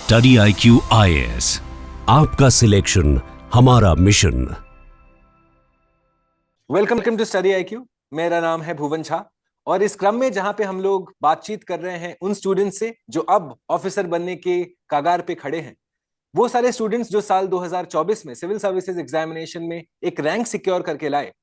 Study IQ IAS, आपका selection हमारा mission. Welcome to study IQ। मेरा नाम है भुवन झा और इस क्रम में जहां पे हम लोग बातचीत कर रहे हैं उन स्टूडेंट्स से जो अब ऑफिसर बनने के कगार पे खड़े हैं, वो सारे स्टूडेंट्स जो साल 2024 में सिविल सर्विसेज एग्जामिनेशन में एक रैंक सिक्योर करके लाए,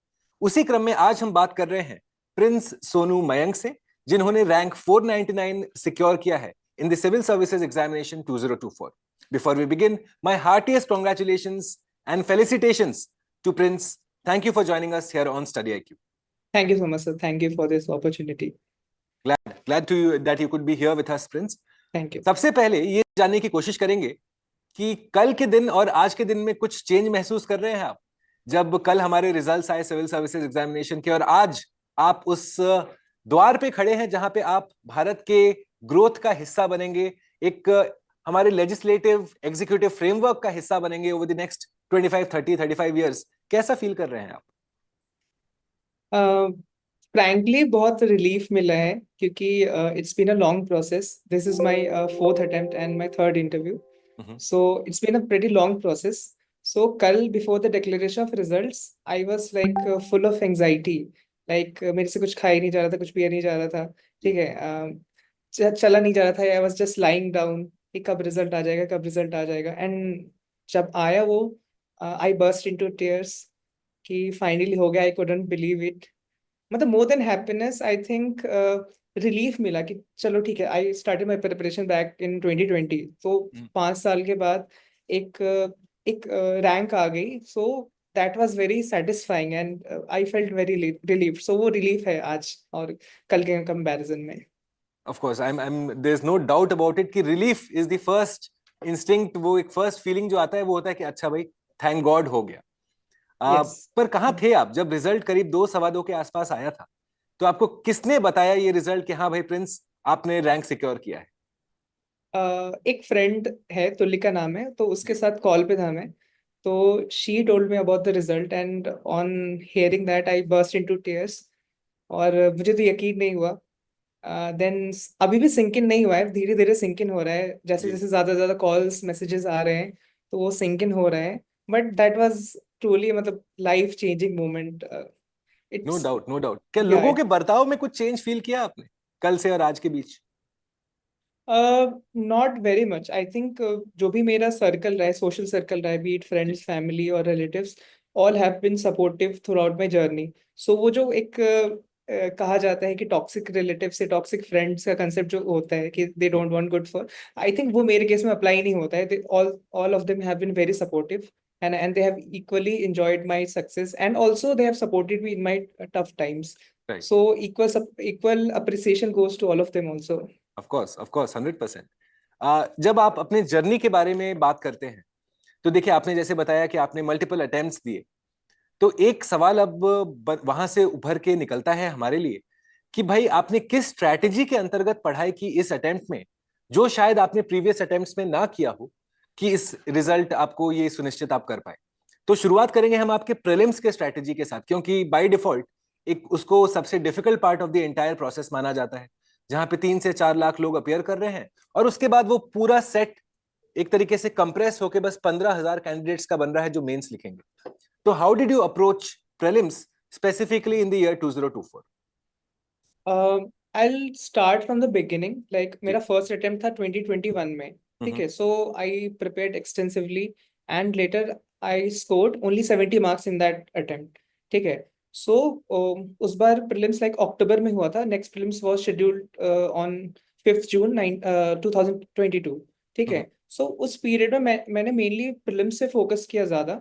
उसी क्रम में आज हम बात कर रहे हैं प्रिंस सोनू मयंक से, जिन्होंने रैंक 499 सिक्योर किया है in the Civil Services Examination 2024. Before we begin, my heartiest congratulations and felicitations to Prince. Thank you for joining us here on Study IQ. Thank you so much, sir. Thank you for this opportunity. Glad that you could be here with us, Prince. Thank you. सबसे पहले ये जानने की कोशिश करेंगे कि कल के दिन और आज के दिन में कुछ चेंज महसूस कर रहे हैं आप? जब कल हमारे रिजल्ट्स आए सिविल सर्विसेज एग्जामिनेशन के और आज आप उस द्वार पे खड़े हैं जहां पे आप भारत के ग्रोथ का हिस्सा बनेंगे, एक हमारे लेजिस्लेटिव एग्जीक्यूटिव फ्रेमवर्क का हिस्सा बनेंगे ओवर द नेक्स्ट 25 30 35 इयर्स, कैसा फील कर रहे हैं आप? फ्रैंकली बहुत रिलीफ मिला है क्योंकि it's been a long process. This is my fourth attempt and my third interview, so it's been a pretty long process. So कल before the declaration of results I was like full of anxiety. Like मेरे से कुछ खाया नहीं जा रहा था, कुछ पिया नहीं जा रहा था, ठीक है, चला नहीं जा रहा था. I was just lying down कि कब रिजल्ट आ जाएगा, कब रिजल्ट आ जाएगा. एंड जब आया वो, आई बर्स्ट इनटू टीयर्स कि फाइनली हो गया. I couldn't believe it. मतलब more than happiness, I think relief मिला कि चलो ठीक है. I started my preparation back in 2020, तो 5 साल के बाद एक रैंक आ गई. So that was very satisfying and I felt very relief. So वो रिलीफ है आज और कल के कंपैरिजन में. Of course, there's no doubt about it कि relief is the first instinct, वो एक first feeling जो आता है वो होता है कि अच्छा भाई thank God हो गया. Yes. पर कहाँ थे आप जब रिजल्ट करीब 2 सवा 2 के आसपास आया था? तो आपको किसने बताया ये रिजल्ट कि हाँ भाई प्रिंस आपने रैंक सिक्योर किया है? एक फ्रेंड है, तुलिका नाम है, तो उसके साथ कॉल पे था मैं. तो she told me about the result and on hearing that I burst into tears. और मुझे तो यकीन नहीं हुआ. देन अभी भी सिंक इन नहीं हुआ है, धीरे धीरे सिंक इन हो रहा है. जैसे जैसे ज्यादा ज्यादा कॉल्स मैसेजेस आ रहे हैं तो वो सिंक इन हो रहा है. बट दैट वाज ट्रूली मतलब life changing moment. No doubt. क्या लोगों के बर्ताव में कुछ चेंज फील किया आपने कल से और आज के बीच? Not very much. I think जो भी मेरा सर्कल रहा है, सोशल सर्कल रहा है, बी इट फ्रेंड्स, फैमिली और relatives, all have been supportive throughout my journey. So वो जो एक कहा जाता है कि टॉक्सिक रिलेटिव से टॉक्सिक फ्रेंड्स का कंसेप्ट जो होता है कि they don't want good for, I think वो मेरे केस में अप्लाई नहीं होता है. All of them have been very supportive and they have equally enjoyed my success and also they have supported me in my tough times. Right. So equal appreciation goes to all of them also. Of course 100%. जब आप अपने journey के बारे में बात करते हैं तो देखिए, आपने जैसे बताया कि आपने मल्टीपल अटेम्प्ट्स दिए, तो एक सवाल अब वहां से उभर के निकलता है हमारे लिए कि भाई आपने किस स्ट्रैटेजी के अंतर्गत पढ़ाई की इस अटेम्प्ट में, जो शायद आपने प्रीवियस अटेम्प्ट्स में ना किया हो, कि इस रिजल्ट आपको ये सुनिश्चित आप कर पाए. तो शुरुआत करेंगे हम आपके प्रीलिम्स के स्ट्रैटेजी के साथ, क्योंकि बाय डिफॉल्ट एक उसको सबसे difficult part of the entire process माना जाता है, जहां पे 3 से 4 लाख लोग अपीयर कर रहे हैं और उसके बाद वो पूरा सेट एक तरीके से कंप्रेस होके बस 15,000 कैंडिडेट्स का बन रहा है जो मेंस लिखेंगे. तो how did you approach prelims specifically in the year 2024? I'll start from the beginning. Like मेरा फर्स्ट अटेम्प्ट था 2021 में, ठीक है. So I prepared extensively and later I scored only 70 marks in that attempt, ठीक है. So उस बार prelims like अक्टूबर में हुआ था. Next prelims was scheduled on 5th June 2022, ठीक है. So उस पीरियड में मैंने मेनली prelims से फोकस किया ज्यादा,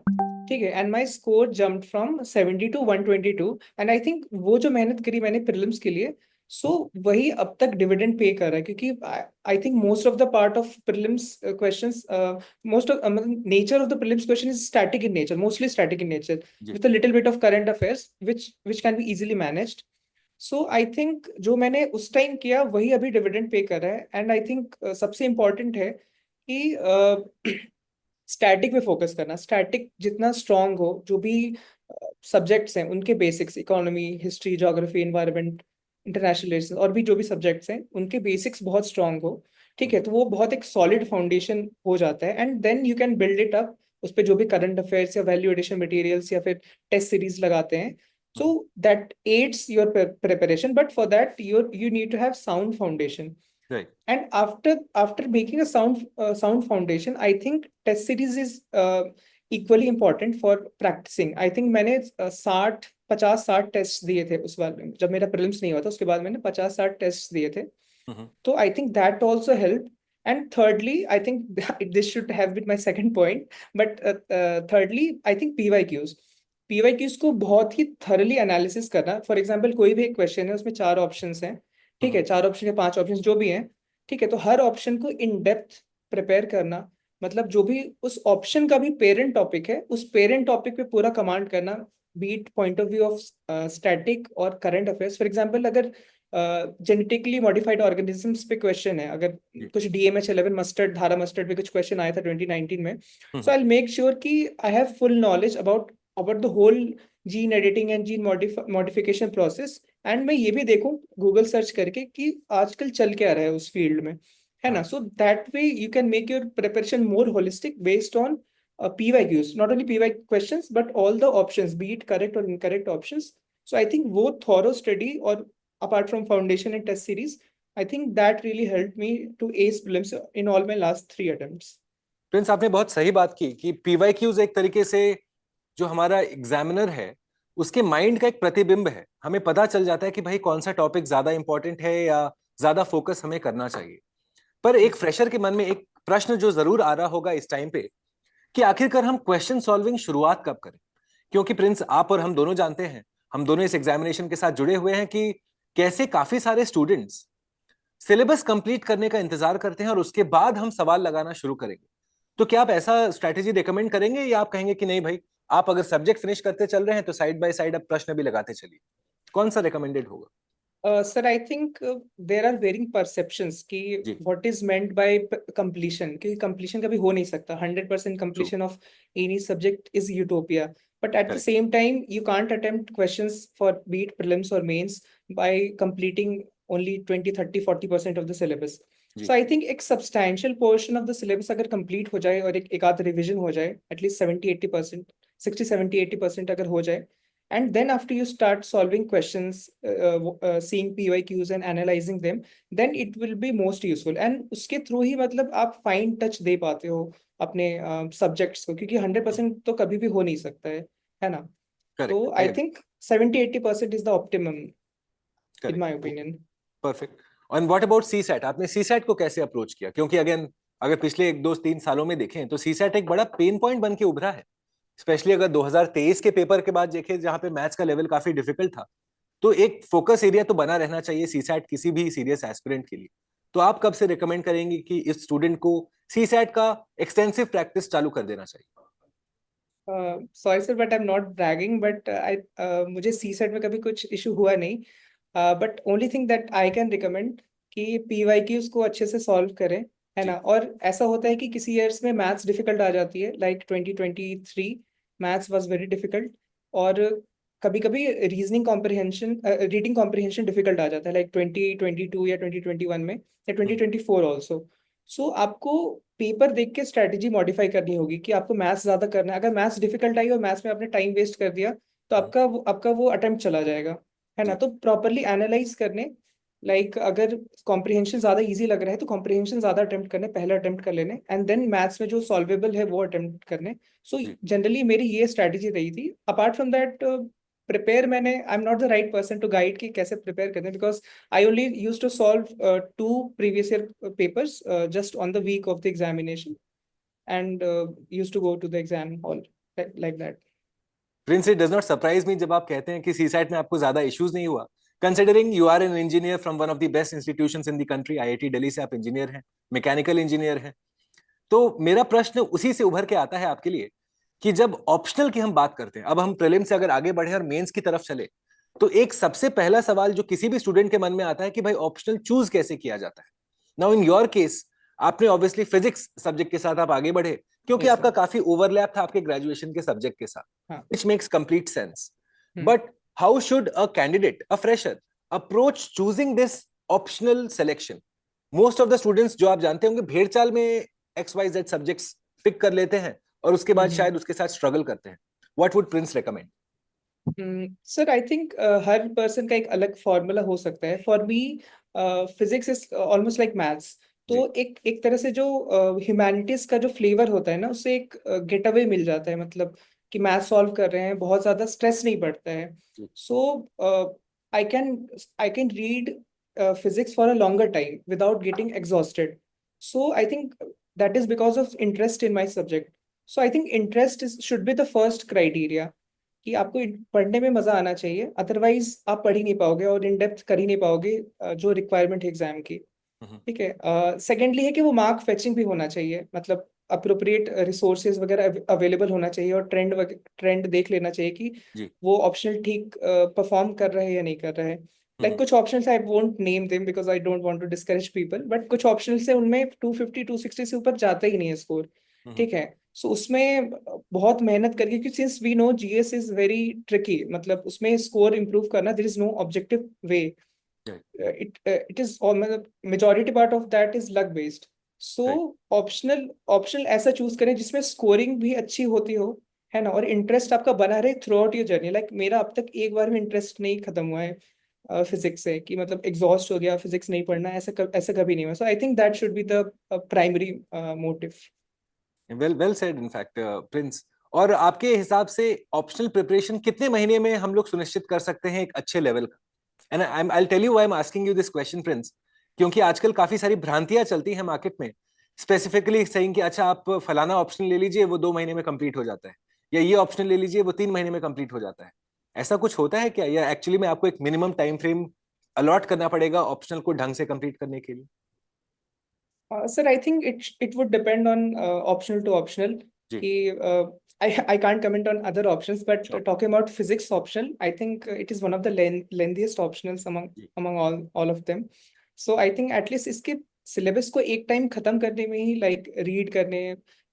ठीक है. And my score jump from 70 to 122. And I think वो जो मेहनत करी मैंने प्रीलिम्स के लिए, सो वही अब तक डिविडेंड पे कर रहा है. क्योंकि I think most of the part of prelims questions, most of nature of the prelims question is static in nature, mostly static in nature with a little bit of current affairs which can be easily managed. So I think जो मैंने उस time किया वही अभी dividend pay कर रहा है. And I think सबसे इम्पोर्टेंट है कि स्टैटिक पे फोकस करना. स्टैटिक जितना स्ट्रांग हो, जो भी सब्जेक्ट्स हैं उनके basics, economy, history, geography, environment, international relations और भी जो भी सब्जेक्ट्स हैं उनके बेसिक्स बहुत स्ट्रांग हो, ठीक है, तो वो बहुत एक सॉलिड फाउंडेशन हो जाता है, and then you can build it up उस पे जो भी करंट अफेयर्स या वैल्यू एडिशन मटेरियल्स या फिर टेस्ट सीरीज लगाते हैं. So that aids your preparation, but for that you need to have sound foundation. Right. And after making a sound foundation, I think test series is equally important for practicing. I think मैंने 50-60 test दिए थे उस बार में, जब मेरा prelims नहीं हुआ था उसके बाद मैंने 50-60 टेस्ट दिए थे. तो I think that also helped. And thirdly, I think this should have been my second point, but thirdly, I think PYQs. PYQs को बहुत ही thoroughly एनालिसिस करना. फॉर एग्जाम्पल कोई भी एक क्वेश्चन है उसमें 4 ऑप्शंस हैं, ठीक है, 4 ऑप्शन या 5 ऑप्शन जो भी हैं, ठीक है, तो हर ऑप्शन को इन डेप्थ प्रिपेयर करना, मतलब जो भी उस ऑप्शन का भी पेरेंट टॉपिक है उस पेरेंट टॉपिक पे पूरा कमांड करना, beat point of view of static और करंट अफेयर्स. फॉर एग्जाम्पल अगर जेनेटिकली मॉडिफाइड ऑर्गेनिजम्स पे क्वेश्चन है, अगर कुछ DMH11 मस्टर्ड, धारा मस्टर्ड पे कुछ क्वेश्चन आया था 2019 में, so I will make sure कि I have full knowledge about the whole gene editing and gene modification process. And मैं ये भी देखूं गूगल सर्च करके कि आजकल चल क्या रहा है उस फील्ड में, है ना. So that way you can make your preparation more holistic based on PYQs, not only PYQ questions but all the options, be it correct or incorrect options. So I think वो thorough study, or apart from foundation and test series, I think that really helped me to ace prelims in all my last 3 attempts. Prince, आपने बहुत सही बात की कि PYQs एक तरीके से जो हमारा एग्जामिनर है उसके माइंड का एक प्रतिबिंब है. हमें पता चल जाता है कि भाई कौन सा टॉपिक ज्यादा इंपॉर्टेंट है या ज्यादा फोकस हमें करना चाहिए. पर एक फ्रेशर के मन में एक प्रश्न जो जरूर आ रहा होगा इस टाइम पे कि आखिरकार हम क्वेश्चन सॉल्विंग शुरुआत कब करें. क्योंकि प्रिंस, आप और हम दोनों जानते हैं, हम दोनों इस एग्जामिनेशन के साथ जुड़े हुए हैं, कि कैसे काफी सारे स्टूडेंट्स सिलेबस कंप्लीट करने का इंतजार करते हैं और उसके बाद हम सवाल लगाना शुरू करेंगे. तो क्या आप ऐसा स्ट्रैटेजी रिकमेंड करेंगे, या आप कहेंगे कि नहीं भाई, आप अगर सब्जेक्ट फिनिश करते चल रहे हैं तो साइड बाय साइड आप प्रश्न भी लगाते चलिए? कौन सा रिकमेंडेड होगा? Sir I think there are varying perceptions कि what is meant by completion, क्योंकि कंप्लीशन कभी हो नहीं सकता. 100% completion of any subject is utopia, but at the same time you can't attempt questions for both prelims और mains by completing only 20-30-40% of the syllabus. So I think एक substantial portion of the syllabus अगर complete हो जाए और एक आध revision हो जाए, at least 70-80%, 60-70-80% अगर हो जाए, and then after you start solving questions, seeing PYQs and analyzing them, then it will be most useful. And उसके through ही मतलब आप fine touch दे पाते हो अपने subjects को, क्योंकि 100% तो कभी भी हो नहीं सकता है ना. तो I think 70-80% is the optimum in my opinion. Perfect. And what about CSAT? आपने सीसैट को कैसे अप्रोच किया? क्योंकि अगेन अगर पिछले 1-2-3 सालों में देखें तो सीसैट एक बड़ा पेन पॉइंट बन के उभरा है. स्पेशली अगर 2023 के पेपर के बाद देखें, जहां पे मैथ्स का लेवल काफी डिफिकल्ट था, तो एक फोकस एरिया तो बना रहना चाहिए सीसैट किसी भी सीरियस एस्पिरेंट के लिए. तो आप कब से रिकमेंड करेंगे कि इस स्टूडेंट को सीसैट का एक्सटेंसिव प्रैक्टिस चालू कर देना चाहिए? Sorry sir, but I am not bragging, but मुझे सीसैट में कभी कुछ इशू हुआ नहीं. But only thing that I can recommend कि PYQs को अच्छे से सॉल्व करें, है ना. और ऐसा होता है कि किसी ईयर्स में मैथ्स डिफिकल्ट आ जाती है, like 2023 maths was very difficult, और कभी कभी reasoning comprehension, reading comprehension difficult आ जाता है, लाइक 2022 या 2021 में, या 2024 ऑल्सो. सो आपको पेपर देख के स्ट्रैटेजी मॉडिफाई करनी होगी कि आपको मैथ्स ज्यादा करना है. अगर मैथ्स डिफिकल्ट आई और मैथ्स में आपने टाइम वेस्ट कर दिया तो आपका वो अटेम्प्ट चला जाएगा, है ना. तो प्रॉपरली एनालाइज करने, लाइक अगर कॉम्प्रिहेंशन ज्यादा इजी लग रहा है तो कॉम्प्रिहेंशन ज्यादा अटेम्प्ट करने, पहले अटेम्प्ट कर लेने, एंड देन मैथ्स में जो सॉल्वेबल है वो अटेम्प्ट करने. सो जनरली मेरी ये स्ट्रैटेजी रही थी. अपार्ट फ्रॉम दैट प्रिपेयर, मैंने I am not the right person to guide कि कैसे प्रिपेयर करते हैं, because I only use to solve 2 previous year papers just on the week of the examination, and use to go to the exam hall like that. Prince, it does not surprise me जब आप कहते हैं कि CSAT में आपको ज्यादा issues नहीं हुआ, considering you are an engineer from one of the best institutions in the country. IIT Delhi से आप इंजीनियर हैं, मैकेनिकल इंजीनियर हैं. तो मेरा प्रश्न उसी से उभर के आता है आपके लिए कि जब ऑप्शनल की हम बात करते हैं, अब हम प्रीलिम से अगर आगे बढ़े और मेंस की तरफ चले, तो एक सबसे पहला सवाल जो किसी भी स्टूडेंट के मन में आता है कि भाई ऑप्शनल चूज कैसे किया जाता है. नाउ इन योर केस, आपने ऑब्वियसली फिजिक्स सब्जेक्ट के साथ आप आगे बढ़े, क्योंकि आपका काफी ओवरलैप था आपके ग्रेजुएशन के सब्जेक्ट के साथ, which makes complete sense. But how should a candidate, a fresher, approach choosing this optional selection? Most of the students जो आप जानते होंगे भेड़ चाल में XYZ subjects pick कर लेते हैं और उसके बाद शायद उसके साथ struggle करते हैं. What would Prince recommend? Sir I think her person का एक अलग फॉर्मूला हो सकता है. For me physics is almost like maths. तो एक तरह से जो ह्यूमैनिटीज का जो फ्लेवर होता है ना, उससे एक गेट अवे मिल जाता है. मतलब कि मैथ सॉल्व कर रहे हैं, बहुत ज्यादा स्ट्रेस नहीं पड़ता है. So I can I can read physics for a longer time without getting exhausted. So I think that is because of interest in my subject. So I think interest should be the first criteria कि आपको पढ़ने में मजा आना चाहिए. Otherwise आप पढ़ ही नहीं पाओगे और इन डेप्थ कर ही नहीं पाओगे जो रिक्वायरमेंट है एग्जाम की. ठीक है. सेकेंडली है कि वो मार्क फेचिंग भी होना चाहिए. मतलब अप्रोप्रिएट रिसोर्सेज वगैरह अवेलेबल होना चाहिए और ट्रेंड देख लेना चाहिए कि वो ऑप्शनल ठीक परफॉर्म कर रहे हैं या नहीं कर रहे हैं. लाइक कुछ options I won't name them because I don't want to discourage people, but कुछ ऑप्शंस से उनमें 250 260 से ऊपर जाता ही नहीं है स्कोर. ठीक है. सो उसमें बहुत मेहनत करके, क्योंकि since we know GS is very tricky, मतलब उसमें स्कोर इंप्रूव करना, there is no objective way. it is मतलब majority part of that is luck based. So optional ऐसा चूज करें जिसमें स्कोरिंग भी अच्छी होती हो, है ना, और इंटरेस्ट आपका बना रहे through out your journey. Like मेरा अब तक एक बार भी इंटरेस्ट नहीं खत्म हुआ है फिजिक्स से, कि मतलब एग्जॉस्ट हो गया, फिजिक्स नहीं पढ़ना, ऐसा कभी नहीं हुआ. So I think that should be the primary motive. Well said in fact Prince. और आपके हिसाब से ऑप्शनल प्रिपरेशन कितने महीने में हम लोग सुनिश्चित कर सकते हैं एक अच्छे लेवल का? And I'll tell you why I'm asking you this question, Prince. क्योंकि आजकल काफी सारी भ्रांतियां चलती हैं मार्केट में, स्पेसिफिकली सेइंग कि अच्छा आप फलाना ऑप्शन ले लीजिए वो 2 महीने में कंप्लीट हो जाता है, या ये ऑप्शन ले लीजिए वो 3 महीने में कंप्लीट हो जाता है. ऐसा कुछ होता है क्या, या एक्चुअली में आपको एक मिनिमम टाइम फ्रेम अलॉट करना पड़ेगा ऑप्शनल को ढंग से कंप्लीट करने के लिए? Sir, I think it would depend on optional to optional. I can't comment on other options, but talking about physics optional, I think it is one of the lengthiest optionals among all of them. So I think at least इसके syllabus को एक time खत्म करने में ही, like read करने,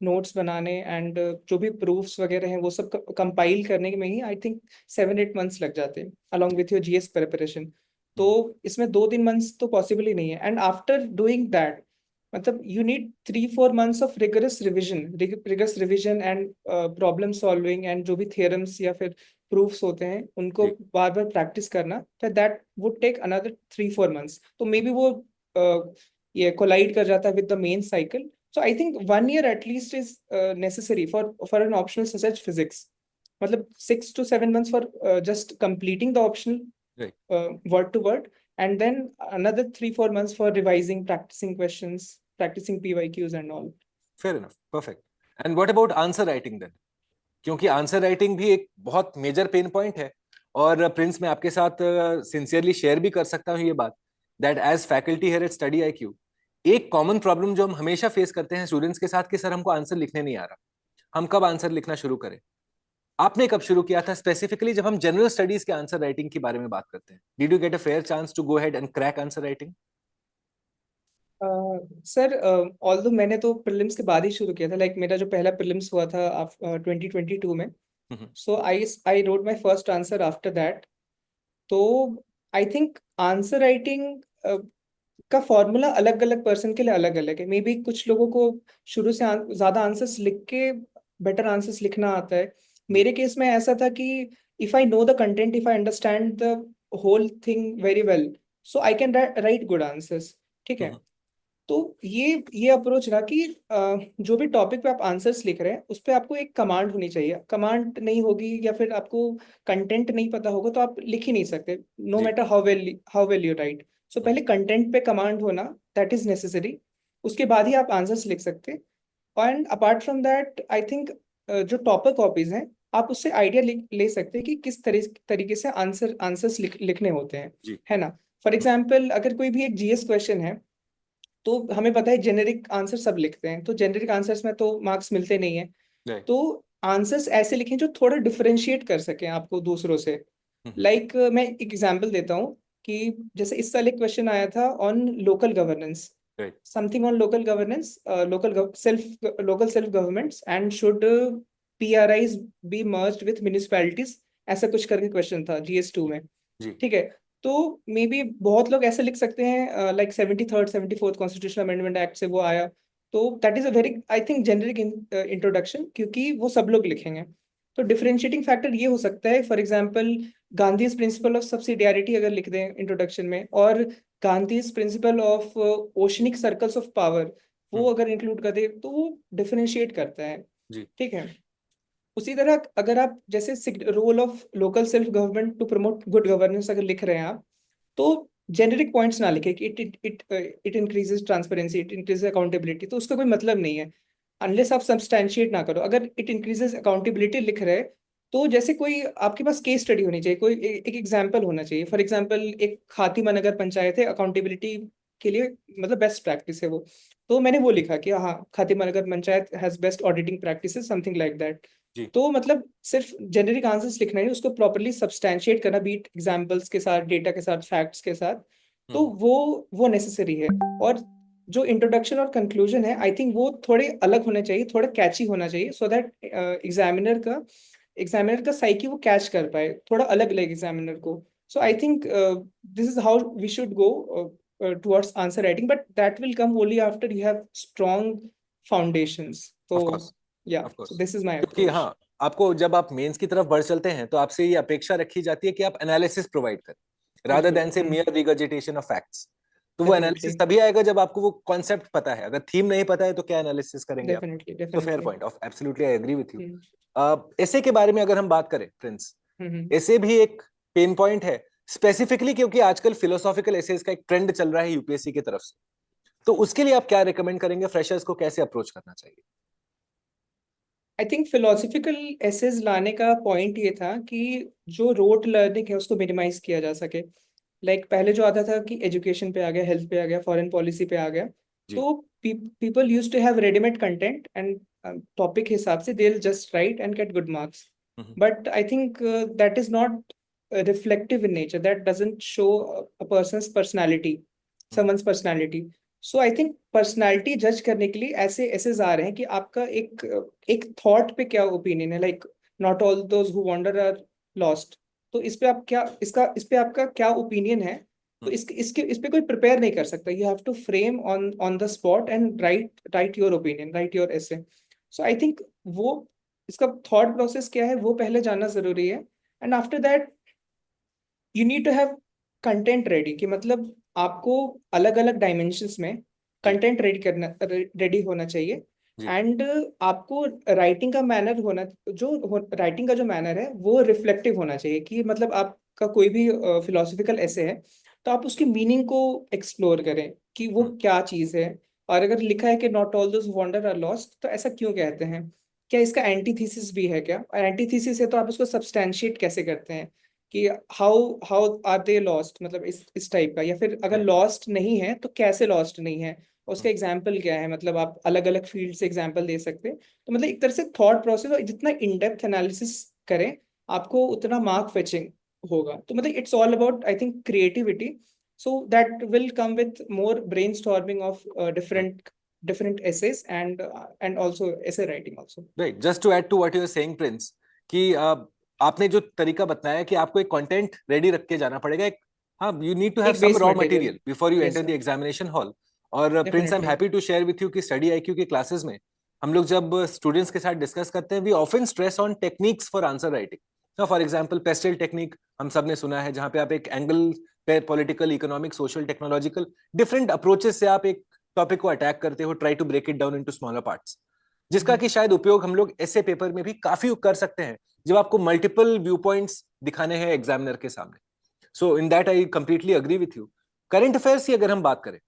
notes बनाने and जो भी प्रूफ्स वगैरह हैं वो सब कंपाइल करने में ही आई थिंक 7-8 मंथ्स लग जाते हैं along with your GS preparation. तो इसमें 2-3 मंथ्स तो पॉसिबल ही नहीं है. एंड आफ्टर डूइंग दैट, मतलब you need 3-4 months of rigorous revision and problem solving and जो भी theorems या फिर proofs होते हैं उनको बार बार practice करना, तो that would take another 3-4 months. तो maybe वो ये collide कर जाता है with the main cycle. So I think 1 year at least is necessary for an optional such as physics. मतलब 6 to 7 months for just completing the optional word to word, and then another 3-4 months for revising, practicing questions, practicing PYQs and all. Fair enough, perfect. And what about answer writing then? क्योंकि answer writing भी एक बहुत major pain point है. और Prince, मैं आपके साथ sincerely share भी कर सकता हूँ ये बात, that as faculty here at study IQ, एक कॉमन प्रॉब्लम जो हम हमेशा फेस करते हैं स्टूडेंट्स के साथ कि सर हमको आंसर लिखने नहीं आ रहा, हम कब आंसर लिखना शुरू करें? आपने कब शुरू किया था स्पेसिफिकली जब हम जनरल स्टडीज के आंसर राइटिंग के बारे में बात करते हैं? Did you get a fair chance to go ahead and crack answer writing? Sir although मैंने तो प्रीलिम्स के बाद ही शुरू किया था. लाइक मेरा जो पहला प्रीलिम्स हुआ था 2022 में, so I wrote my first answer after that. तो आई थिंक आंसर राइटिंग का फॉर्मूला अलग अलग पर्सन के लिए अलग अलग है. मे बी कुछ लोगों को शुरू से ज्यादा आंसर्स लिख के बेटर आंसर्स लिखना आता है. मेरे केस में ऐसा था कि if I know the content, if I understand the whole thing very well, so I can write good answers. ठीक है. तो ये अप्रोच रहा कि जो भी टॉपिक पे आप आंसर्स लिख रहे हैं उस पर आपको एक कमांड होनी चाहिए. कमांड नहीं होगी या फिर आपको कंटेंट नहीं पता होगा तो आप लिख ही नहीं सकते, no matter how well you write. So पहले कंटेंट पे कमांड होना, दैट इज नेसेसरी. उसके बाद ही आप आंसर्स लिख सकते. And apart from that I think जो टॉपर कॉपीज हैं, आप उससे आइडिया ले सकते हैं कि किस तरीके से आंसर्स लिखने होते हैं, है ना. फॉर एग्जाम्पल, अगर कोई भी एक जीएस क्वेश्चन है तो हमें पता है जेनेरिक आंसर सब लिखते हैं, तो जेनेरिक आंसर्स में तो मार्क्स मिलते नहीं है. तो आंसर्स ऐसे लिखें जो थोड़ा डिफरेंशिएट कर सकें आपको दूसरों से. लाइक मैं एक एग्जांपल देता हूँ कि जैसे इस साल एक क्वेश्चन आया था on local governance, something on local governance, local self governments and should PRIs be merged with municipalities, ऐसा कुछ करके क्वेश्चन था GS2 में. ठीक है. तो मे बी बहुत लोग ऐसे लिख सकते हैं like 73rd 74th constitutional amendment act से वो आया, तो that is a very I think generic introduction, क्योंकि वो सब लोग लिखेंगे। तो डिफरेंशिएटिंग फैक्टर ये हो सकता है, for example Gandhi's principle of subsidiarity अगर लिख दें इंट्रोडक्शन में, और Gandhi's principle of oceanic circles of power वो अगर इंक्लूड कर दे, तो वो डिफरेंशिएट करता है। जी। ठीक है। उसी तरह अगर आप जैसे role of local self government to promote good governance अगर लिख रहे हैं आप, तो जेनेरिक पॉइंट्स ना लिखे कि it increases transparency, it increases accountability, तो उसका कोई मतलब नहीं है अनलेस आप सब्सटैंशिएट ना करो। अगर इट इंक्रीजेस अकाउंटेबिलिटी लिख रहे हैं, तो जैसे कोई आपके पास केस स्टडी होनी चाहिए, कोई एक एग्जाम्पल होना चाहिए। फॉर एग्जाम्पल एक खातिमा नगर पंचायत है, अकाउंटेबिलिटी के लिए मतलब बेस्ट प्रैक्टिस है वो, तो मैंने वो लिखा कि हाँ Khatima Nagar Panchayat has best auditing practices, something like that. जी। तो मतलब सिर्फ जेनेरिक आंसर्स लिखना नहीं, उसको प्रॉपरली सब्सटैंशिएट करना, बीट एग्जांपल्स के साथ, डेटा के साथ, फैक्ट्स के साथ, तो वो नेसेसरी है। और जो इंट्रोडक्शन और कंक्लूजन है, आई थिंक वो थोड़े अलग होने चाहिए, थोड़ा कैची होना चाहिए, सो दैट एग्जामिनर का साइकी वो कैच कर पाए, थोड़ा अलग लगे एग्जामिनर को। So I think this is how we should go towards answer writing, but that will come only after you have strong foundations. So of course, yeah, of so course. this is my क्योंकि approach. हाँ, आपको जब आप mains की तरफ बढ़ चलते हैं तो आपसे ये अपेक्षा रखी जाती है कि आप एनालिसिस प्रोवाइड करें रादर बिल्कुल। देन से मियर रिगर्जिटेशन ऑफ फैक्ट्स। तो वो डेफिनेटली, एनालिसिस तभी आएगा जब आपको वो कॉन्सेप्ट पता है। अगर थीम नहीं पता है तो क्या एनालिसिस करेंगे आप? Definitely, so fair definitely. Point of absolutely I agree with you. Hmm, ऐसे के बारे में अगर हम बात करें प्रिंस, हम्म। ऐसे भी एक पेन पॉइंट है स्पेसिफिकली, क्योंकि आजकल फिलोसॉफिकल एसेज का एक ट्रेंड चल रहा है यूपीएससी की तरफ से। तो उसके लिए आप क्या रिकमेंड करेंगे? फ्रेशर्स को कैसे अप्रोच करना चाहिए? आई थिंक फिलोसफिकल एसेज लाने का पॉइंट ये था कि जो रोट लर्निंग है उसको मिनिमाइज किया जा सके। पहले जो आता था कि एजुकेशन पे आ गया, हेल्थ पे आ गया, फॉरेन पॉलिसी पे आ गया, जी। तो people use to have readymade content and topic हिसाब से they just write and get good marks. But I think that is not reflective in nature, that doesn't show a person's personality, someone's personality. So I think personality जज करने के लिए ऐसे ऐसे आ रहे हैं कि आपका एक एक थॉट पे क्या ओपिनियन है, like not all those who wander are lost. तो इस पे आप क्या, इस पे आपका क्या ओपिनियन है, तो इस पे कोई प्रिपेयर नहीं कर सकता। You have to frame on on the spot and write your opinion, write your essay. So I think वो इसका थॉट प्रोसेस क्या है वो पहले जानना जरूरी है। And after that you need to have content ready, कि मतलब आपको अलग अलग डायमेंशंस में जी। कंटेंट रेडी होना चाहिए। जी। एंड आपको राइटिंग का मैनर होना, राइटिंग का जो मैनर है वो रिफ्लेक्टिव होना चाहिए, कि मतलब आपका कोई भी फिलोसफिकल ऐसे है तो आप उसकी मीनिंग को एक्सप्लोर करें कि वो क्या चीज़ है। और अगर लिखा है कि not all those wander are lost, तो ऐसा क्यों कहते हैं, क्या इसका एंटीथीसिस भी है क्या, और एंटीथीसिस है तो आप उसको सब्सटैंशिएट कैसे करते हैं कि how how are they lost, मतलब इस टाइप का। या फिर अगर लॉस्ट नहीं है तो कैसे लॉस्ट नहीं है, और उसका एग्जाम्पल क्या है, मतलब आप अलग अलग फील्ड से एग्जाम्पल दे सकते हैं। तो मतलब एक तरह से थॉट प्रोसेस, और जितना इन डेप्थ एनालिसिस करें आपको उतना मार्क फेचिंग होगा। तो मतलब it's all about I think creativity, so that will come with more brain storming of different essays and also essay writing also. Right, just to add to what you are saying Prince, कि आपने जो तरीका बताया कि आपको एक content ready रख के जाना पड़ेगा, एक, हाँ, यू नीड टू हैव एक some base raw material. Material before you yes enter the sir, examination hall. और Prince, I am definitely. Happy to share with you कि स्टडी आईक्यू की क्लासेस में हम लोग जब स्टूडेंट्स के साथ डिस्कस करते हैं, we often stress on techniques for answer writing. For example pestle technique हम सब ने सुना है, जहां पे आप एक एंगल पे political, economic, social, technological different approaches से आप एक टॉपिक को अटैक करते हो, try to break it down into smaller parts, जिसका कि शायद उपयोग हम लोग ऐसे पेपर में भी काफी कर सकते हैं जब आपको मल्टीपल व्यू पॉइंट्स दिखाने हैं एग्जामिनर के सामने। So in that I completely agree with you. Current affairs की अगर हम बात करें,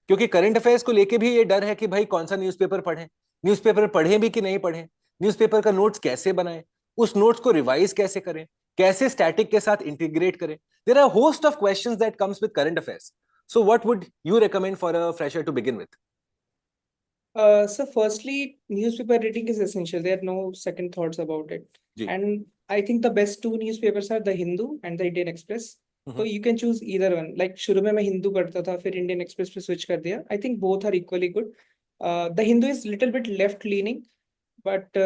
क्योंकि करंट अफेयर्स को लेके भी ये डर है कि भाई कौन सा न्यूज़पेपर पढ़ें, न्यूज़पेपर पढ़ें भी कि नहीं पढ़ें, न्यूज़पेपर का नोट्स कैसे बनाएं, उस नोट्स को रिवाइज कैसे करें, कैसे स्टैटिक के साथ इंटीग्रेट करें। There are host of questions that comes with current affairs. So what would you recommend for a fresher to begin with? So firstly, newspaper reading is essential. There are no second thoughts about it. जी। And I think the best two newspapers are the Hindu and the Indian Express. So you can choose either one. Like शुरू में मैं हिंदू पढ़ता था, फिर Indian express पे switch कर दिया. I think both are equally good. The Hindu is little bit left leaning, but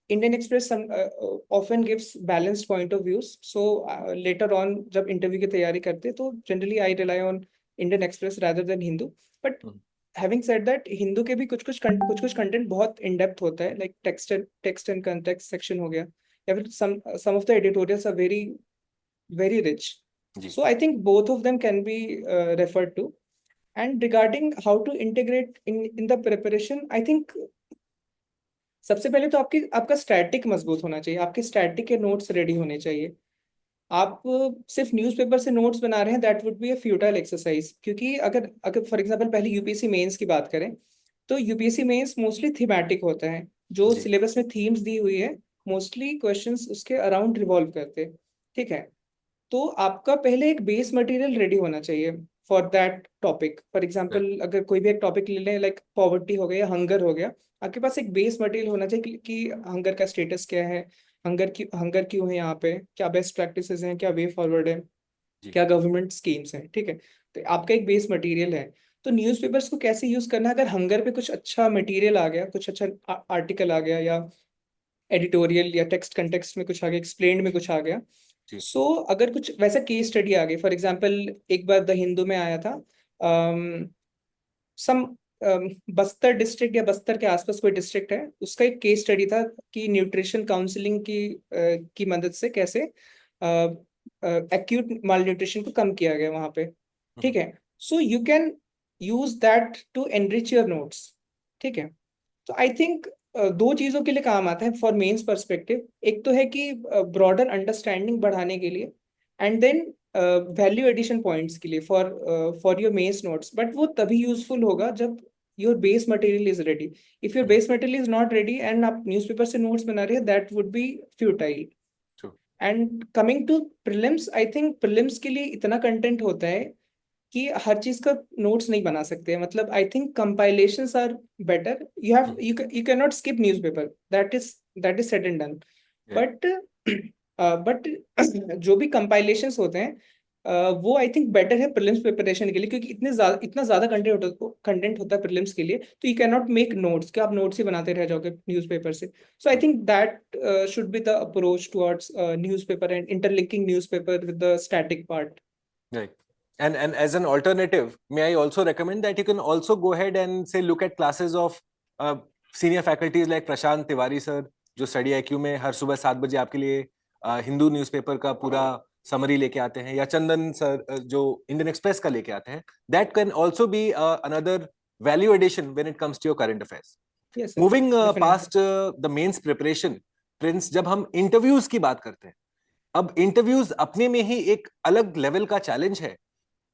Indian Express often gives balanced point of views. So later on जब इंटरव्यू की तैयारी करते तो generally I rely on Indian Express rather than Hindu. But having said that, Hindu के भी कुछ content बहुत in depth होता है, like text and context section हो गया, या फिर some of the editorials are very rich. So I think both of them can be referred to. And regarding how to integrate in the preparation, I think सबसे पहले तो आपका static मजबूत होना चाहिए, आपके स्टैटिक के नोट्स रेडी होने चाहिए. आप सिर्फ न्यूज़पेपर से नोट्स बना रहे हैं, that would be a futile exercise. क्योंकि अगर फॉर एग्जांपल पहले यूपीएससी मेंस की बात करें, तो यूपीएससी मेंस मोस्टली थीमेटिक होता है. जो सिलेबस में थीम्स दी हुई है, मोस्टली क्वेश्चंस उसके अराउंड रिवॉल्व करते हैं. ठीक है, तो आपका पहले एक बेस मटेरियल रेडी होना चाहिए for that topic. For example अगर कोई भी एक टॉपिक ले लें, लाइक पॉवर्टी हो गया या हंगर हो गया, आपके पास एक बेस मटेरियल होना चाहिए कि हंगर का स्टेटस क्या है, हंगर क्यों है यहाँ पे, क्या बेस्ट प्रैक्टिसेस हैं, क्या वे फॉरवर्ड है, क्या गवर्नमेंट स्कीम्स हैं. ठीक है, तो आपका एक बेस मटेरियल है. तो न्यूज़पेपर्स को कैसे यूज करना है, अगर हंगर पे कुछ अच्छा मटेरियल आ गया, कुछ अच्छा आर्टिकल आ गया, या एडिटोरियल या टेक्स्ट कंटेक्स्ट में कुछ आ गया, एक्सप्लेन्ड में कुछ आ गया, सो अगर कुछ वैसा केस स्टडी आ गई, फॉर एग्जांपल एक बार द हिंदू में आया था, सम बस्तर डिस्ट्रिक्ट या बस्तर के आसपास कोई डिस्ट्रिक्ट है, उसका एक केस स्टडी था कि न्यूट्रिशन काउंसलिंग की मदद से कैसे एक्यूट माल न्यूट्रिशन को कम किया गया वहां पे. ठीक है, so you can use that to enrich your notes. ठीक है, तो आई थिंक दो चीजों के लिए काम आता है फॉर मेंस पर्सपेक्टिव. एक तो है कि ब्रॉडर अंडरस्टैंडिंग बढ़ाने के लिए, and then value addition points के लिए for your mains notes. But वो तभी यूजफुल होगा जब your base material is ready. If your base material is not ready and आप न्यूज़पेपर से नोट्स बना रहे हैं, that would be futile. And coming to prelims, I think prelims के लिए इतना कंटेंट होता है कि हर चीज का नोट्स नहीं बना सकते. मतलब I think compilations are better. You can not skip newspaper, that is said and done. But जो भी कंपाइलेशंस होते हैं, वो आई थिंक बेटर है प्रीलिम्स प्रिपरेशन के लिए, क्योंकि इतना ज्यादा कंटेंट होता है प्रीलिम्स के लिए, तो you can not make notes कि आप नोट्स ही बनाते रह जाओगे न्यूज़पेपर से. So I think that should be the approach towards newspaper and interlinking newspaper with the static part. Right. And as an alternative, may I also recommend that you can also go ahead and say look at classes of senior faculties like Prashant Tiwari sir, जो study IQ में हर सुबह 7 बजे आपके लिए Hindu newspaper का पूरा summary लेके आते हैं, या चंदन सर जो इंडियन एक्सप्रेस का लेके आते हैं. That can also be another value addition when it comes to your current affairs. Yes, sir. Moving Definitely. past the mains preparation, Prince, जब हम इंटरव्यूज की बात करते हैं, अब इंटरव्यूज अपने में ही एक अलग लेवल का चैलेंज है.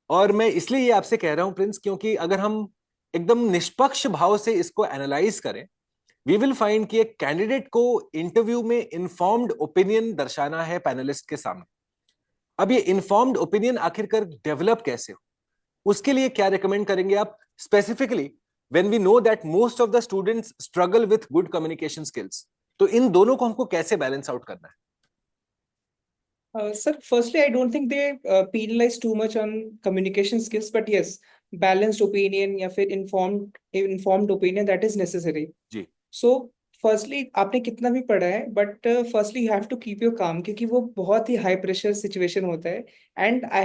और मैं इसलिए ये आपसे कह रहा हूं प्रिंस, क्योंकि अगर हम एकदम निष्पक्ष भाव से इसको एनालाइज करें, वी विल फाइंड कि एक कैंडिडेट को इंटरव्यू में इन्फॉर्म्ड ओपिनियन दर्शाना है पैनलिस्ट के सामने. अब ये इन्फॉर्म्ड ओपिनियन आखिरकार डेवलप कैसे हो, उसके लिए क्या रिकमेंड करेंगे आप specifically when we know that most of the students struggle with good communication skills? तो इन दोनों को हमको कैसे बैलेंस आउट करना है? Sir, firstly, I don't think they penalize too much on communication skills, but yes, balanced opinion या फिर informed opinion, that is necessary. Ji. So, firstly, आपने कितना भी पढ़ा है, but firstly you have to keep your calm, क्योंकि वो बहुत ही high pressure situation होता है. And I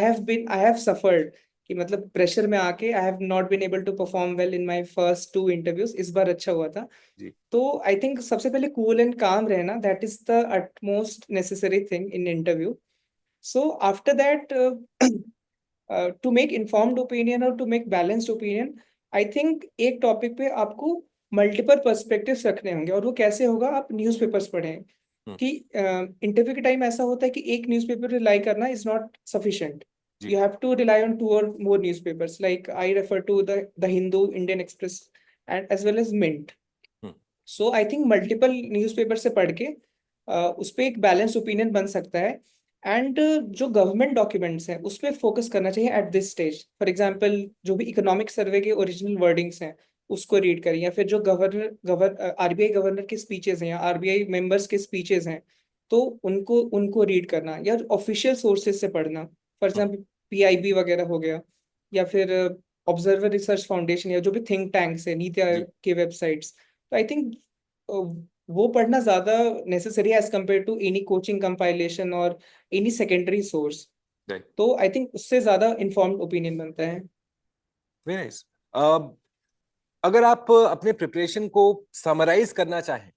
have suffered कि मतलब प्रेशर में आके I have not been able to perform well in my first 2 interviews. इस बार अच्छा हुआ था. जी. तो आई थिंक सबसे पहले कूल एंड काम रहना, that is the utmost necessary thing in interview. So after that, to make informed opinion or to make balanced opinion, I think एक टॉपिक पे आपको मल्टीपल पर्सपेक्टिव्स रखने होंगे. और वो कैसे होगा, आप न्यूज़पेपर्स पढ़ें. कि इंटरव्यू के टाइम ऐसा होता है कि एक न्यूज़पेपर रिलाई करना is not sufficient. You have to rely on 2 or more newspapers. Like I refer to the Hindu, Indian Express, and as well as Mint. So I think multiple newspaper से पढ़ के उस पर एक balance opinion बन सकता है. And जो गवर्नमेंट डॉक्यूमेंट्स हैं उस पर फोकस करना चाहिए at this stage. For example जो भी इकोनॉमिक सर्वे के ओरिजिनल वर्डिंग्स हैं उसको रीड करें, या फिर जो आरबीआई गवर्नर के स्पीचेस हैं या आरबीआई मेंबर्स के स्पीचेस हैं, तो उनको रीड करना, या ऑफिशियल सोर्सेज से पढ़ना. फॉर एग्जांपल पीआईबी वगैरह हो गया, या फिर ऑब्जर्वर रिसर्च फाउंडेशन, या जो भी थिंक टैंक्स है, नीति आयोग के वेबसाइट्स. तो आई थिंक वो पढ़ना ज्यादा नेसेसरी है as compared to any coaching compilation और एनी सेकेंडरी सोर्स। राइट, तो आई थिंक उससे ज्यादा इन्फॉर्म्ड ओपिनियन बनता है। Very nice. अगर आप अपने प्रिपरेशन को समराइज करना चाहें,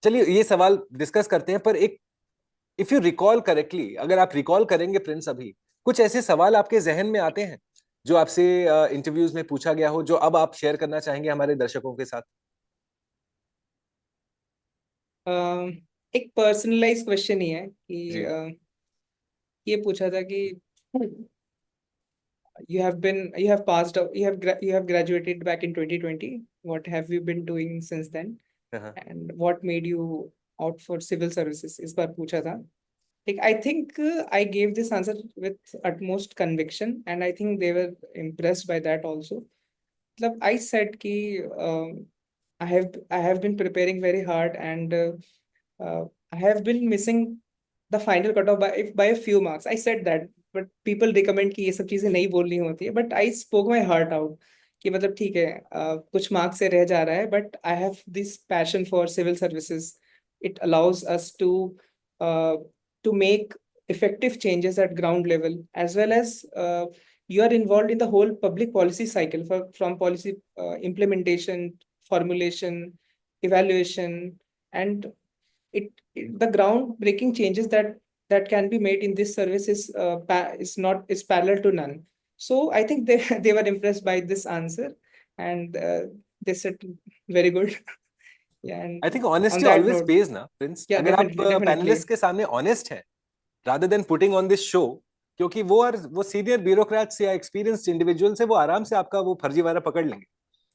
चलिए ये सवाल डिस्कस करते हैं, पर एक, इफ यू रिकॉल करेक्टली, अगर आप रिकॉल करेंगे प्रिंस, अभी कुछ ऐसे सवाल आपके जहन में आते हैं जो आपसे इंटरव्यूज में पूछा गया हो, जो अब आप शेयर करना चाहेंगे हमारे दर्शकों के साथ? एक पर्सनलाइज क्वेश्चन ही है कि जी। ये पूछा था कि you have passed out, you have graduated back in 2020. What have you been doing since then? हाँ, And what made you out for civil services? इस बार पूछा था। Like, I think I gave this answer with utmost conviction, and I think they were impressed by that also. मतलब I said कि I have been preparing very hard, and I have been missing the final cutoff by a few marks. I said that, but people recommend कि ये सब चीजें नहीं बोलनी होती है. But I spoke my heart out कि मतलब ठीक है, कुछ मार्क्स से रह जा रहा है, but I have this passion for civil services. It allows us uh, to make effective changes at ground level, as well as you are involved in the whole public policy cycle from policy implementation, formulation, evaluation, and the groundbreaking changes that can be made in this service is parallel to none. So I think they they were impressed by this answer, and they said very good. Yeah, and I think on honesty that always note, page ना Prince, yeah, अगर आप definitely. Panelist के सामने honest हैं rather than putting on this show, क्योंकि वो senior bureaucrats या experienced individuals है, वो आराम से आपका वो फर्जीवाड़ा पकड़ लेंगे.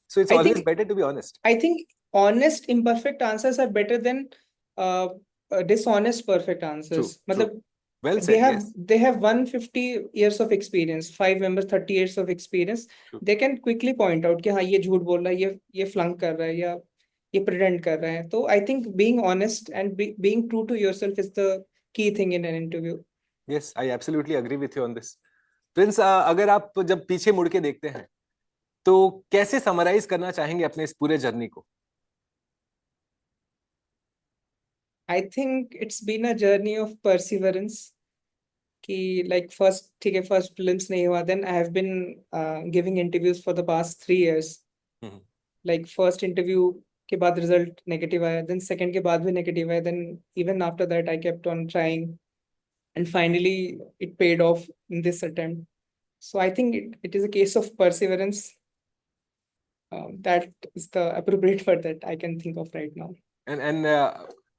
So it's I always think better to be honest. I think honest imperfect answers are better than uh, dishonest perfect true, answers. True, मतलब वेल they सेड, have yes. they have 150 years of experience, 5 members 30 years of experience. True. They can quickly point out कि हाँ ये झूठ बोल रहा है, ये flunk कर रहा है, या ये pretend कर रहा है. तो I think being honest and being true to yourself is the key thing in an interview. Yes, I absolutely agree with you on this. Prince, अगर आप जब पीछे मुड़ के देखते हैं तो कैसे समराइज करना चाहेंगे अपने इस पूरे जर्नी को? I think it's been a journey of perseverance. कि like first ठीक है, first prelims नहीं हुआ, then I have been giving interviews for the past 3 years. Like first interview के बाद result negative आया, then second के बाद भी negative आया, then even after that I kept on trying, and finally it paid off in this attempt. So I think it is a case of perseverance. That is the appropriate word that I can think of right now. And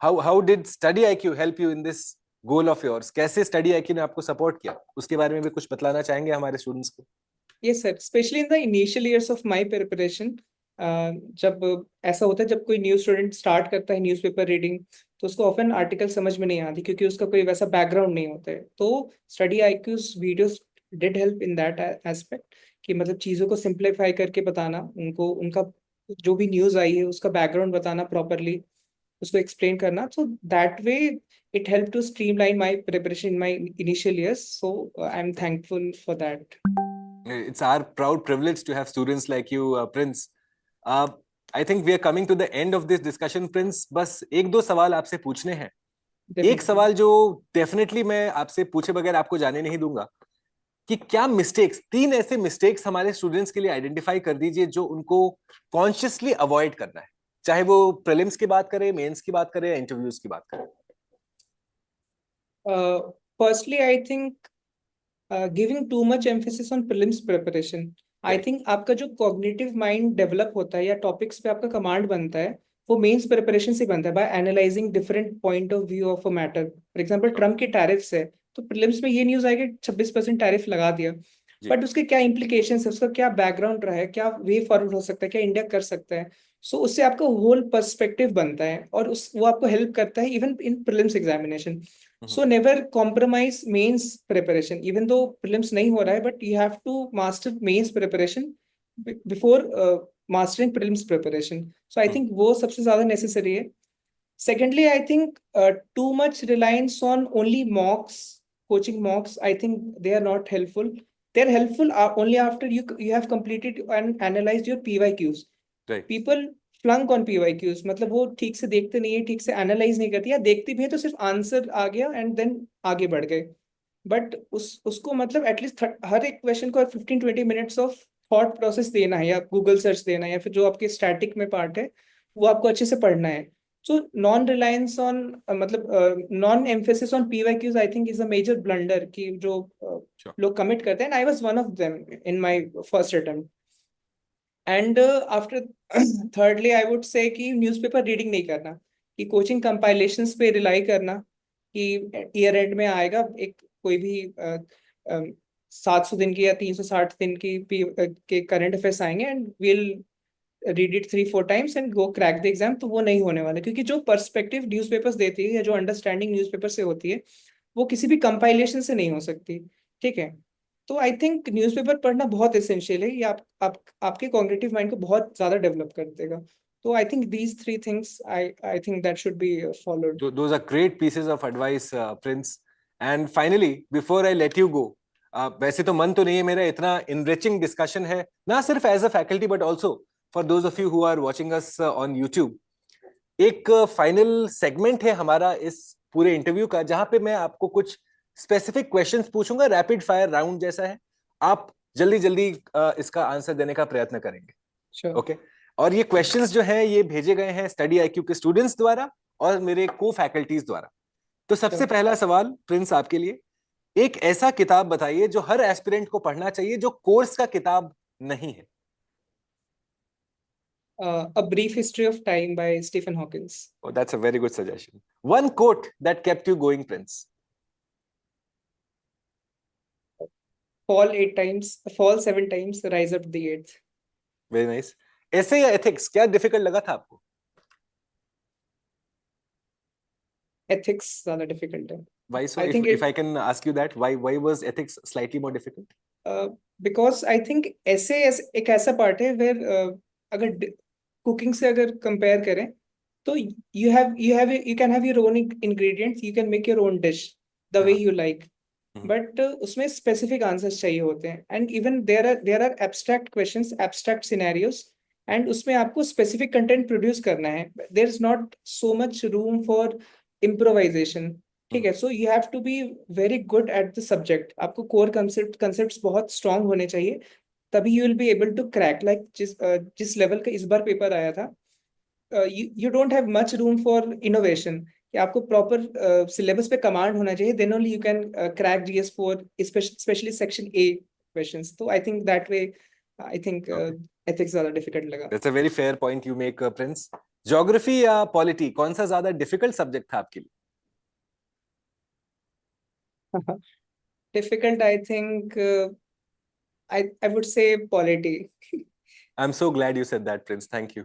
how did study IQ help you in this goal of yours? कैसे study IQ ने आपको support किया, उसके बारे में भी कुछ बतलाना चाहेंगे हमारे students को? Yes sir, especially in the initial years of my preparation. जब ऐसा होता है, जब कोई न्यू स्टूडेंट स्टार्ट करता है न्यूज़पेपर रीडिंग, तो उसको ऑफन आर्टिकल समझ में नहीं आती क्योंकि उसका कोई वैसा बैकग्राउंड नहीं होता है. तो study IQs videos did help in that aspect कि मतलब चीज़ों को सिंप्लीफाई करके बताना, उनको उनका जो भी न्यूज़ आई है उसका बैकग्राउंड बताना प्रॉपरली, उसको एक्सप्लेन करना. So that way it helped to streamline my preparation in my initial years. So I'm thankful for that. It's our proud privilege to have students like you, Prince. I think we are coming to the end of this discussion, Prince. बस एक दो सवाल आपसे पूछने हैं. एक सवाल जो डेफिनेटली मैं आपसे पूछे बगैर आपको जाने नहीं दूंगा, कि क्या मिस्टेक्स, 3 ऐसे मिस्टेक्स हमारे स्टूडेंट्स के लिए आइडेंटिफाई कर दीजिए जो उनको कॉन्शियसली अवॉइड करना है, चाहे वो प्रीलिम्स की बात करें, मेंस की बात करें या इंटरव्यूज की बात करें. Firstly, I think giving too much emphasis on prelims preparation. I think आपका जो cognitive mind develop होता है या topics पे आपका command बनता है, वो मेंस प्रिपरेशन से बनता है, by analyzing different point of view of a matter. For example, Trump के टैरिफ्स है, तो प्रीलिम्स में ये न्यूज आएगी 26% टैरिफ लगा दिया, बट उसके क्या इम्प्लीकेशंस है, उसका क्या बैकग्राउंड रहा है, क्या वे फॉरवर्ड हो सकता है, क्या इंडिया कर सकता है. सो उससे आपका होल पर्सपेक्टिव बनता है और वो आपको हेल्प करता है even in prelims examination. So never compromise mains preparation, even though prelims नहीं हो रहा है, but you have to master mains preparation before mastering prelims preparation. So I think वो सबसे ज़्यादा necessary है. Secondly, I think too much reliance on only mocks, coaching mocks, I think they are not helpful. They're helpful only after you have completed and analyzed your PYQs. Right. People flunk on PYQs, मतलब वो ठीक से देखते नहीं है, ठीक से analyse नहीं करती, या देखती भी है तो सिर्फ आंसर आ गया एंड देन आगे बढ़ गए। बट उसको मतलब एटलीस्ट हर एक क्वेश्चन को 15-20 मिनट्स ऑफ थॉट प्रोसेस देना है, या गूगल सर्च देना है, या फिर जो आपके स्टैटिक में पार्ट है वो आपको अच्छे से पढ़ना है। सो नॉन रिलायंस ऑन मतलब non emphasis on PYQs I think is a major blunder कि जो लोग कमिट करते हैं, I was one of them in my first attempt. And after thirdly I would say कि न्यूज़पेपर रीडिंग नहीं करना, कि कोचिंग कंपाइलेशंस पे रिलाई करना, कि ईयर एंड में आएगा एक कोई भी 700 दिन की या 360 दिन की के करंट अफेयर्स आएंगे and will read it 3-4 times and go crack the exam, तो वो नहीं होने वाला, क्योंकि जो पर्सपेक्टिव न्यूज़पेपर्स देती है या जो अंडरस्टैंडिंग न्यूज़पेपर से होती है वो किसी भी कंपाइलेशन से नहीं हो सकती। ठीक है, तो आई थिंक न्यूज़पेपर पढ़ना बहुत एसेंशियल है, ये आपके कॉग्निटिव माइंड को बहुत ज्यादा डेवलप कर देगा। तो I think these 3 things I think that should be followed. Those are great pieces of advice, Prince. And finally, before I let you go, वैसे तो मन तो नहीं है मेरा, इतना enriching discussion है ना, सिर्फ as a faculty but also for those of you who are watching us on YouTube. एक फाइनल सेगमेंट है हमारा इस पूरे इंटरव्यू का, जहां पे मैं आपको कुछ स्पेसिफिक क्वेश्चंस पूछूंगा, रैपिड फायर राउंड जैसा है। आप जल्दी जल्दी इसका आंसर देने का प्रयत्न करेंगे। Sure. ओके और ये क्वेश्चंस जो हैं ये भेजे गए हैं स्टडी IQ के स्टूडेंट्स द्वारा और मेरे को फैकल्टीज द्वारा। तो सबसे Sure. पहला सवाल प्रिंस आपके लिए, एक ऐसा किताब बताइए जो हर एस्पिरेंट को पढ़ना चाहिए, जो कोर्स का किताब नहीं है। A Brief History of Time by Stephen Hawking. Oh, that's a very good suggestion. One quote that kept you going, Prince. Fall 7 times, rise up the 8th. Very nice. ऐसे या एथिक्स, क्या difficult लगा था आपको? Ethics ज़्यादा difficult है। Why so? If I can ask you that, why was ethics slightly more difficult? Because I think ऐसे एक ऐसा पार्ट है where अगर कुकिंग से अगर कंपेयर करें तो you can have your own ingredients, you can make your own dish the way you like, but उसमें specific answers चाहिए होते हैं, and even there are abstract questions, abstract scenarios, and उसमें आपको specific content produce करना है, there is not so much room for improvisation। ठीक है, so you have to be very good at the subject, आपको core concepts बहुत strong होने चाहिए, तभी you will be able to crack, like जिस लेवल का इस बार पेपर आया था, you don't have much room for innovation, कि आपको प्रॉपर सिलेबस पे कमांड होना चाहिए, then only you can crack GS4 specially section A questions. तो I think that way I think ethics ज्यादा डिफिकल्ट लगा। That's a very fair point you make, Prince. Geography या polity, कौन सा ज्यादा डिफिकल्ट सब्जेक्ट था आपके लिए? Difficult I think I would say polity. I'm so glad you said that, Prince. Thank you.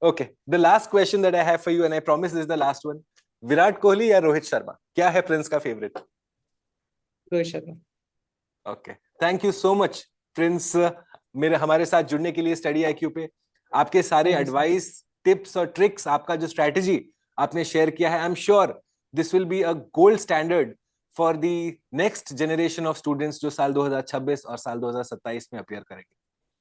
Okay, the last question that I have for you, and I promise this is the last one. Virat Kohli या रोहित शर्मा, क्या है Prince का favourite? Rohit Sharma. Okay, thank you so much, Prince, हमारे साथ जुड़ने के लिए study IQ पे। आपके सारे एडवाइस, टिप्स और ट्रिक्स, आपका जो स्ट्रेटेजी आपने शेयर किया है, I am sure this will be a gold standard for the next generation of students जो साल 2026 और साल 2027 में अपीयर करेंगे।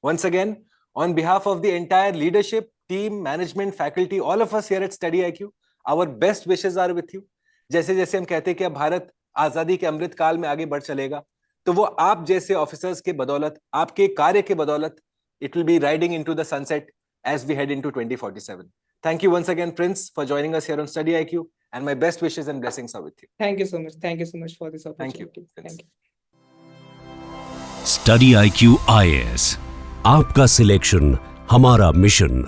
Once again, on behalf of the entire leadership, team, management, faculty, all of us here at Study IQ, our best wishes are with you. जैसे जैसे हम कहते हैं कि अब भारत आजादी के अमृत काल में आगे बढ़ चलेगा, तो वो आप जैसे ऑफिसर्स के बदौलत, आपके कार्य के बदौलत, it will be riding into the sunset as we head into 2047. Thank you once again, Prince, for joining us here on Study IQ, and my best wishes and blessings are with you. Thank you so much. Thank you so much for this opportunity. Thank you. Study IQ IAS, आपका selection हमारा mission.